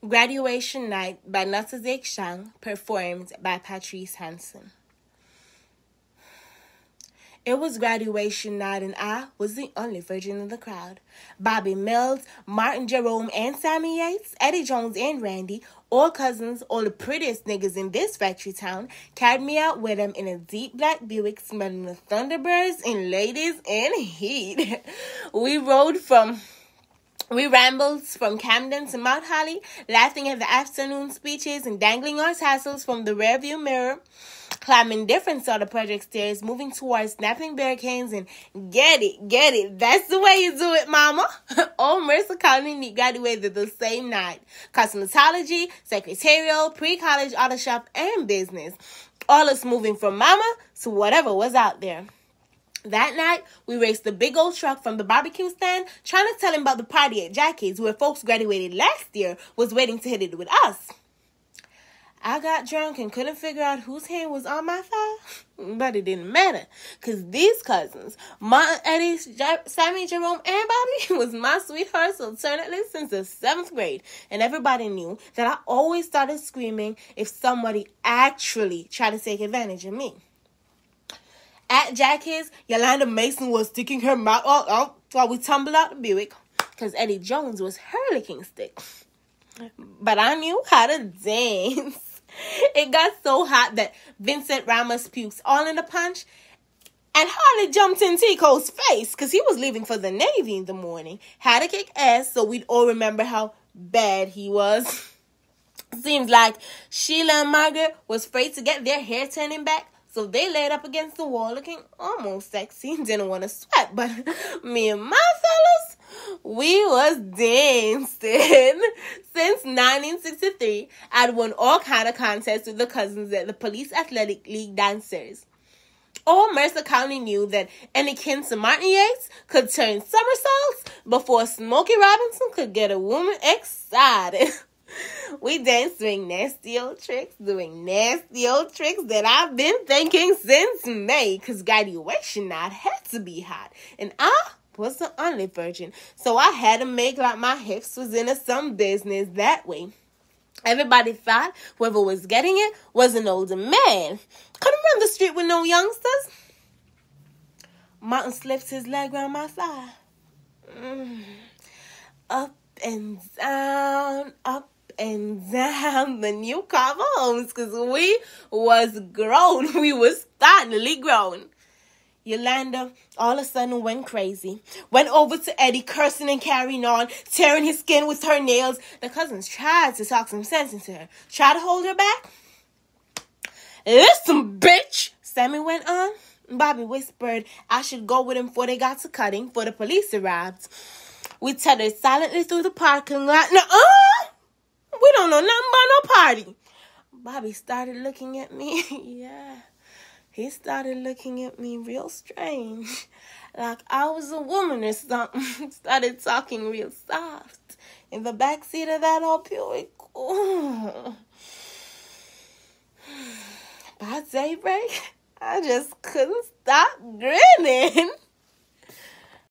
Graduation Night by Ntozake Shange, performed by Patrice Hanson. It was graduation night and I was the only virgin in the crowd. Bobby Mills, Martin Jerome and Sammy Yates, Eddie Jones and Randy, all cousins, all the prettiest niggas in this factory town, carried me out with them in a deep black Buick smelling of Thunderbirds and ladies and heat. We rambled from Camden to Mount Holly, laughing at the afternoon speeches and dangling our tassels from the rearview mirror, climbing different sort of project stairs, moving towards snapping barricades and get it. That's the way you do it, mama. All Mercer County graduated the same night. Cosmetology, secretarial, pre-college, auto shop, and business. All us moving from mama to whatever was out there. That night, we raced the big old truck from the barbecue stand, trying to tell him about the party at Jackie's, where folks graduated last year was waiting to hit it with us. I got drunk and couldn't figure out whose hand was on my thigh, but it didn't matter, because these cousins, Martin, Eddie, Sammy, Jerome, and Bobby, was my sweethearts alternately since the 7th grade, and everybody knew that I always started screaming if somebody actually tried to take advantage of me. At Jackie's, Yolanda Mason was sticking her mouth out while we tumbled out the Buick, because Eddie Jones was her licking stick. But I knew how to dance. It got so hot that Vincent Ramos pukes all in the punch, and Harley jumped in Tico's face, because he was leaving for the Navy in the morning. Had to kick ass so we'd all remember how bad he was. Seems like Sheila and Margaret was afraid to get their hair turning back, so they laid up against the wall looking almost sexy. Didn't want to sweat, but me and my fellas, we was dancing. Since 1963, I'd won all kind of contests with the cousins at the Police Athletic League dancers. All Mercer County knew that any kin to Martin Yates could turn somersaults before Smokey Robinson could get a woman excited. We danced doing nasty old tricks that I've been thinking since May, because graduation night had to be hot, and I was the only virgin, so I had to make like my hips was into some business that way. Everybody thought whoever was getting it was an older man. Couldn't run the street with no youngsters. Martin slipped his leg around my thigh. Up and down, the new cover homes, because we was grown. We was finally grown. Yolanda all of a sudden went crazy. Went over to Eddie, cursing and carrying on, tearing his skin with her nails. The cousins tried to talk some sense into her. Tried to hold her back. Listen, bitch, Sammy went on. Bobby whispered I should go with him before they got to cutting, before the police arrived. We tethered silently through the parking lot. We don't know nothing about no party. Bobby started looking at me. Yeah, he started looking at me real strange, like I was a woman or something. Started talking real soft in the backseat of that old Buick. By daybreak, I just couldn't stop grinning.